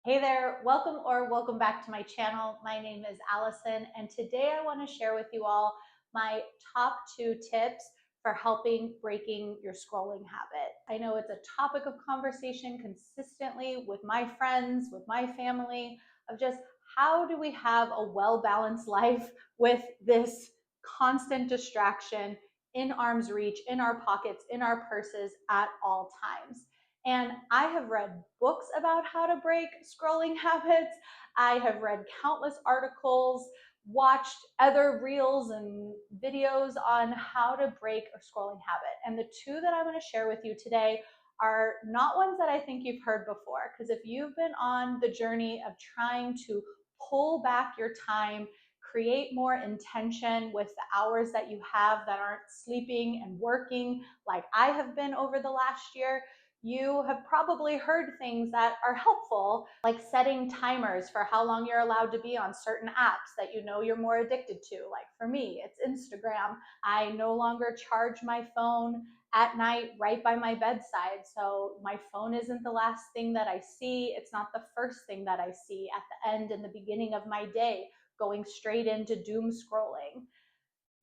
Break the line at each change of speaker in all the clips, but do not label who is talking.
Hey there, welcome back to my channel. My name is Allison, and today I want to share with you all my top 2 tips for helping breaking your scrolling habit. I know it's a topic of conversation consistently with my friends, with my family, of just how do we have a well-balanced life with this constant distraction in arm's reach, in our pockets, in our purses at all times. And I have read books about how to break scrolling habits. I have read countless articles, watched other reels and videos on how to break a scrolling habit. And the 2 that I'm going to share with you today are not ones that I think you've heard before. Because if you've been on the journey of trying to pull back your time, create more intention with the hours that you have that aren't sleeping and working like I have been over the last year, you have probably heard things that are helpful, like setting timers for how long you're allowed to be on certain apps that you know you're more addicted to. Like for me, it's Instagram. I no longer charge my phone at night right by my bedside. So my phone isn't the last thing that I see. It's not the first thing that I see at the end and the beginning of my day, going straight into doom scrolling.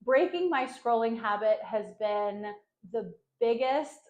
Breaking my scrolling habit has been the biggest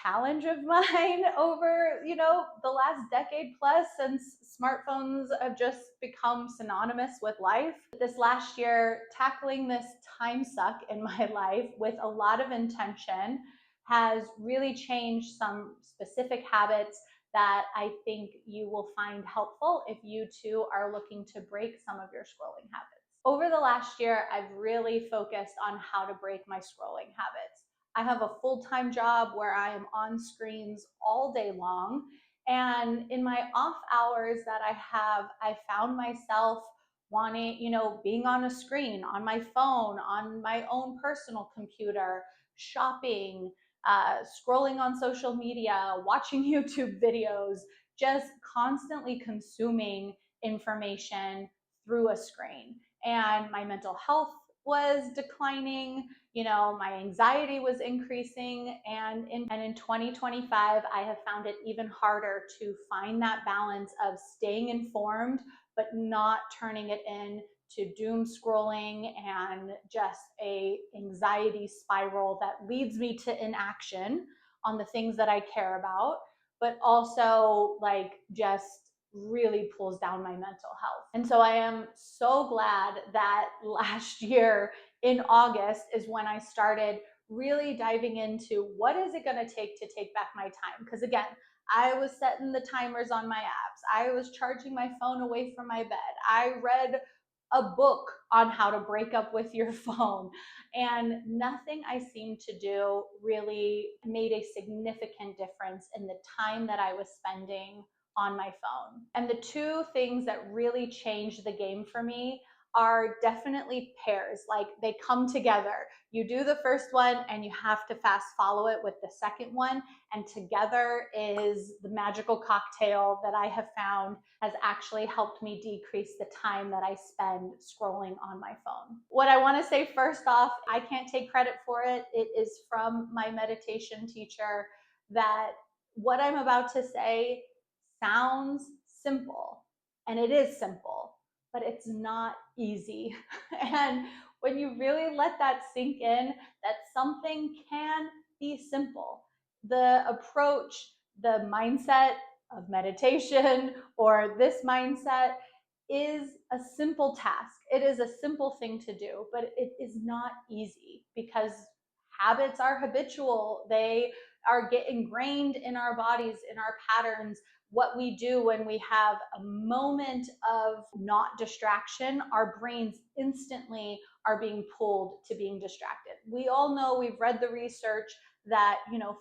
challenge of mine over the last decade plus, since smartphones have just become synonymous with life. This last year, tackling this time suck in my life with a lot of intention has really changed some specific habits that I think you will find helpful if you too are looking to break some of your scrolling habits. Over the last year, I've really focused on how to break my scrolling habits. I have a full-time job where I am on screens all day long. And in my off hours that I have, I found myself wanting, being on a screen, on my phone, on my own personal computer, shopping, scrolling on social media, watching YouTube videos, just constantly consuming information through a screen. And my mental health was declining, my anxiety was increasing. And in 2025, I have found it even harder to find that balance of staying informed, but not turning it into doom scrolling and just a anxiety spiral that leads me to inaction on the things that I care about, but also just really pulls down my mental health. And so I am so glad that last year in August is when I started really diving into what is it going to take back my time. Because again, I was setting the timers on my apps. I was charging my phone away from my bed. I read a book on how to break up with your phone. And nothing I seemed to do really made a significant difference in the time that I was spending on my phone. And the 2 things that really changed the game for me are definitely pairs. Like they come together. You do the first one and you have to fast follow it with the second one. And together is the magical cocktail that I have found has actually helped me decrease the time that I spend scrolling on my phone. What I want to say first off, I can't take credit for it. It is from my meditation teacher that what I'm about to say sounds simple, and it is simple, but it's not easy. And when you really let that sink in, that something can be simple, the approach, the mindset of meditation or this mindset is a simple task. It is a simple thing to do, but it is not easy because habits are habitual. They are get ingrained in our bodies, in our patterns. What we do when we have a moment of not distraction, our brains instantly are being pulled to being distracted. We all know, we've read the research that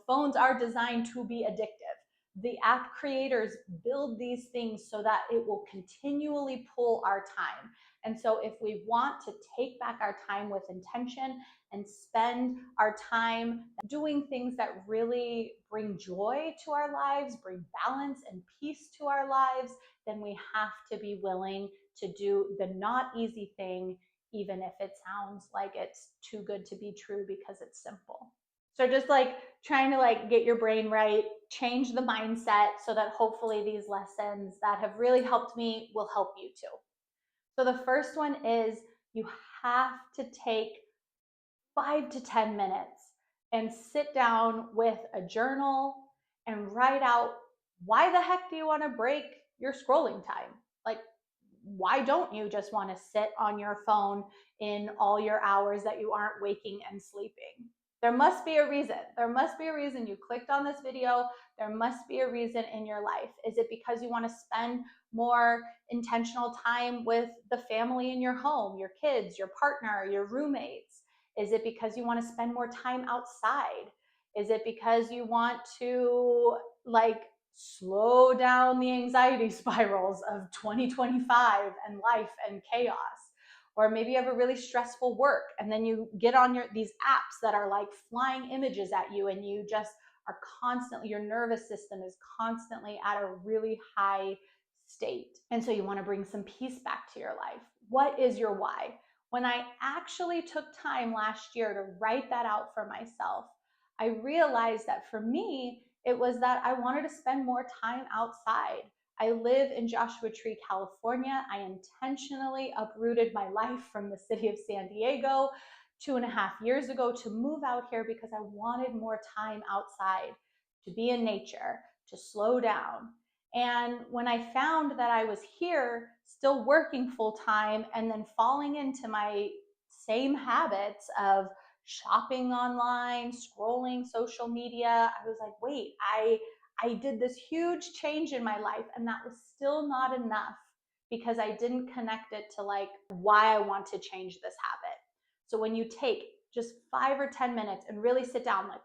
phones are designed to be addictive. The app creators build these things so that it will continually pull our time. And so if we want to take back our time with intention and spend our time doing things that really bring joy to our lives, bring balance and peace to our lives, then we have to be willing to do the not easy thing, even if it sounds like it's too good to be true because it's simple. So just like trying to like get your brain right, change the mindset so that hopefully these lessons that have really helped me will help you too. So the first one is you have to take 5 to 10 minutes and sit down with a journal and write out, why the heck do you want to break your scrolling time? Like, why don't you just want to sit on your phone in all your hours that you aren't waking and sleeping? There must be a reason. There must be a reason you clicked on this video. There must be a reason in your life. Is it because you want to spend more intentional time with the family in your home, your kids, your partner, your roommates? Is it because you want to spend more time outside? Is it because you want to like slow down the anxiety spirals of 2025 and life and chaos? Or maybe you have a really stressful work and then you get on these apps that are like flying images at you and you just are constantly, your nervous system is constantly at a really high state. And so you want to bring some peace back to your life. What is your why? When I actually took time last year to write that out for myself, I realized that for me, it was that I wanted to spend more time outside. I live in Joshua Tree, California. I intentionally uprooted my life from the city of San Diego 2.5 years ago to move out here because I wanted more time outside, to be in nature, to slow down. And when I found that I was here still working full time and then falling into my same habits of shopping online, scrolling social media, I was like, wait, I did this huge change in my life and that was still not enough because I didn't connect it to like why I want to change this habit. So when you take just 5 or 10 minutes and really sit down, like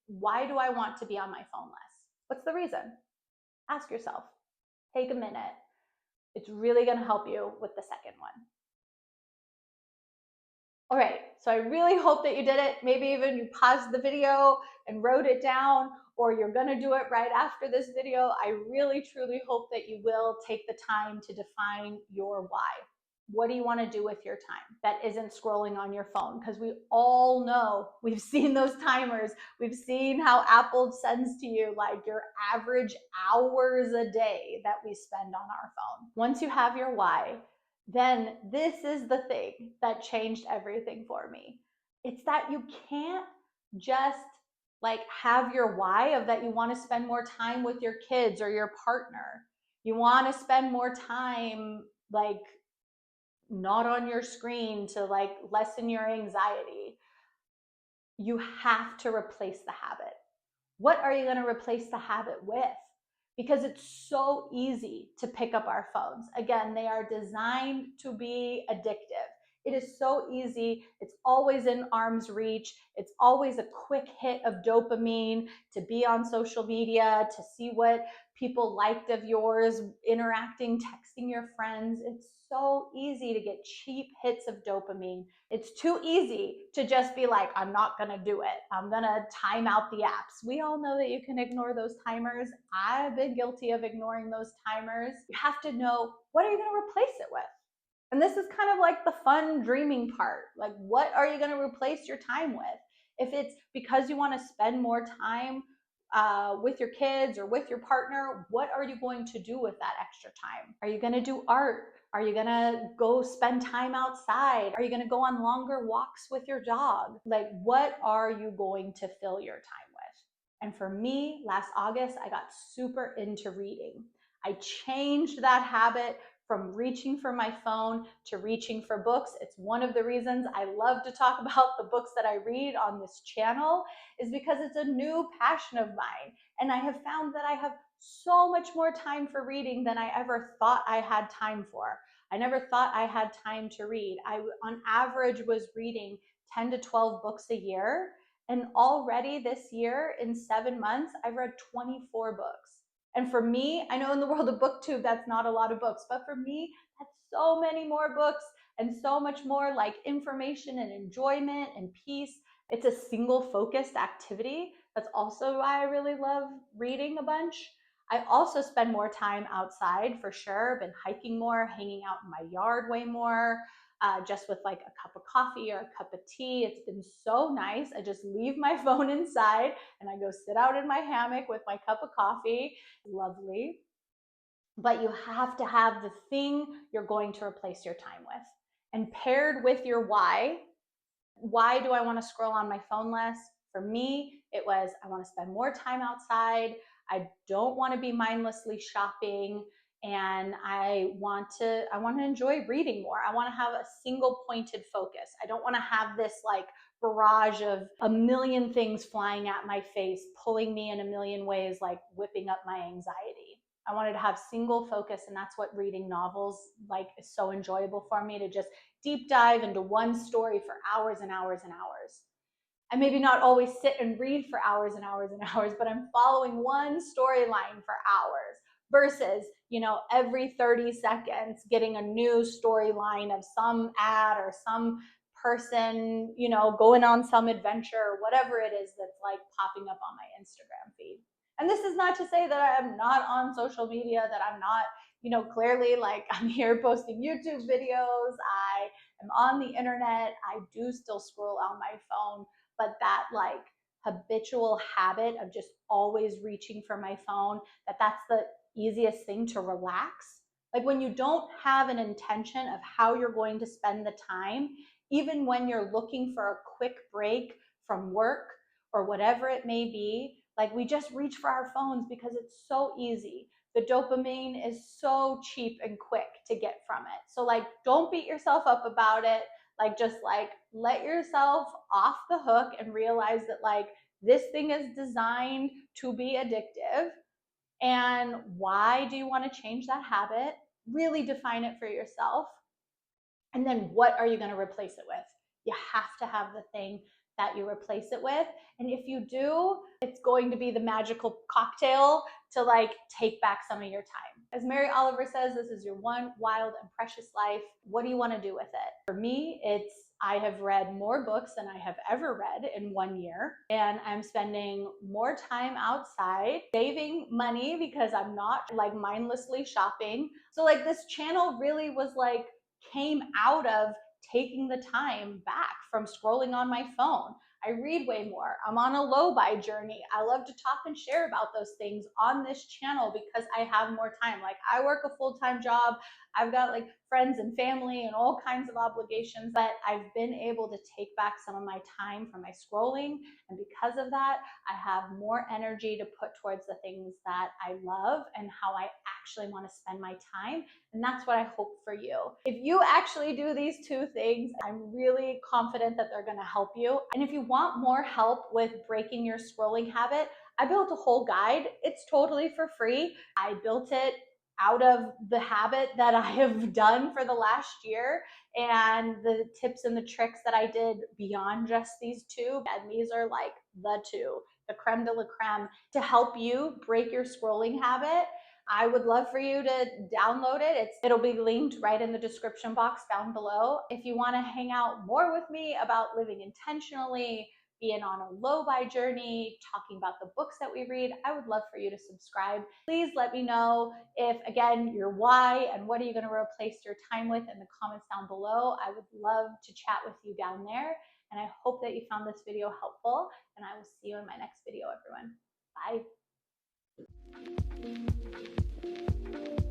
why do I want to be on my phone less? What's the reason? Ask yourself. Take a minute. It's really going to help you with the second one. All right, so I really hope that you did it. Maybe even you paused the video and wrote it down, or you're gonna do it right after this video. I really, truly hope that you will take the time to define your why. What do you want to do with your time that isn't scrolling on your phone? Because we all know, we've seen those timers. We've seen how Apple sends to you like your average hours a day that we spend on our phone. Once you have your why, then this is the thing that changed everything for me. It's that you can't just like have your why of that you want to spend more time with your kids or your partner. You want to spend more time like not on your screen to like lessen your anxiety. You have to replace the habit. What are you going to replace the habit with? Because it's so easy to pick up our phones. Again, they are designed to be addictive. It is so easy. It's always in arm's reach. It's always a quick hit of dopamine to be on social media, to see what people liked of yours, interacting, texting your friends. It's so easy to get cheap hits of dopamine. It's too easy to just be like, I'm not going to do it. I'm going to time out the apps. We all know that you can ignore those timers. I've been guilty of ignoring those timers. You have to know, what are you going to replace it with? And this is kind of like the fun dreaming part. Like, what are you going to replace your time with? If it's because you want to spend more time with your kids or with your partner, what are you going to do with that extra time? Are you going to do art? Are you going to go spend time outside? Are you going to go on longer walks with your dog? Like, what are you going to fill your time with? And for me, last August, I got super into reading. I changed that habit from reaching for my phone to reaching for books. It's one of the reasons I love to talk about the books that I read on this channel, is because it's a new passion of mine. And I have found that I have so much more time for reading than I ever thought I had time for. I never thought I had time to read. I, on average, was reading 10 to 12 books a year. And already this year, in 7 months, I've read 24 books. And for me, I know in the world of booktube, that's not a lot of books, but for me, that's so many more books and so much more like information and enjoyment and peace. It's a single focused activity. That's also why I really love reading a bunch. I also spend more time outside for sure. Been hiking more, hanging out in my yard way more, just with like a cup of coffee or a cup of tea. It's been so nice. I just leave my phone inside and I go sit out in my hammock with my cup of coffee. Lovely. But you have to have the thing you're going to replace your time with. And paired with your why do I want to scroll on my phone less? For me, it was I want to spend more time outside. I don't want to be mindlessly shopping, and I want to enjoy reading more. I want to have a single pointed focus. I don't want to have this like barrage of a million things flying at my face, pulling me in a million ways, like whipping up my anxiety. I wanted to have single focus, and that's what reading novels like is so enjoyable for me, to just deep dive into one story for hours and hours and hours. I maybe not always sit and read for hours and hours and hours, but I'm following one storyline for hours versus, every 30 seconds getting a new storyline of some ad or some person, going on some adventure, whatever it is that's like popping up on my Instagram feed. And this is not to say that I am not on social media, that I'm not, clearly like I'm here posting YouTube videos. I am on the internet. I do still scroll on my phone, but that like habitual habit of just always reaching for my phone, that's the easiest thing to relax. Like when you don't have an intention of how you're going to spend the time, even when you're looking for a quick break from work or whatever it may be, like we just reach for our phones because it's so easy. The dopamine is so cheap and quick to get from it. So like don't beat yourself up about it. Like just like let yourself off the hook and realize that like this thing is designed to be addictive. And why do you want to change that habit? Really define it for yourself. And then what are you going to replace it with? You have to have the thing that you replace it with. And if you do, it's going to be the magical cocktail to like take back some of your time. As Mary Oliver says, this is your one wild and precious life. What do you want to do with it? For me, I have read more books than I have ever read in 1 year, and I'm spending more time outside, saving money because I'm not like mindlessly shopping. So like this channel really was like came out of taking the time back from scrolling on my phone. I read way more. I'm on a low buy journey. I love to talk and share about those things on this channel because I have more time. Like I work a full-time job. I've got like friends and family and all kinds of obligations, but I've been able to take back some of my time from my scrolling. And because of that, I have more energy to put towards the things that I love and how I actually want to spend my time. And that's what I hope for you. If you actually do these two things, I'm really confident that they're going to help you. And if you want more help with breaking your scrolling habit, I built a whole guide. It's totally for free. I built it out of the habit that I have done for the last year and the tips and the tricks that I did beyond just these two. And these are like the two, the creme de la creme to help you break your scrolling habit. I would love for you to download it. It'll be linked right in the description box down below. If you want to hang out more with me about living intentionally, being on a low buy journey, talking about the books that we read, I would love for you to subscribe. Please let me know if, again, your why and what are you going to replace your time with in the comments down below. I would love to chat with you down there. And I hope that you found this video helpful. And I will see you in my next video, everyone. Bye.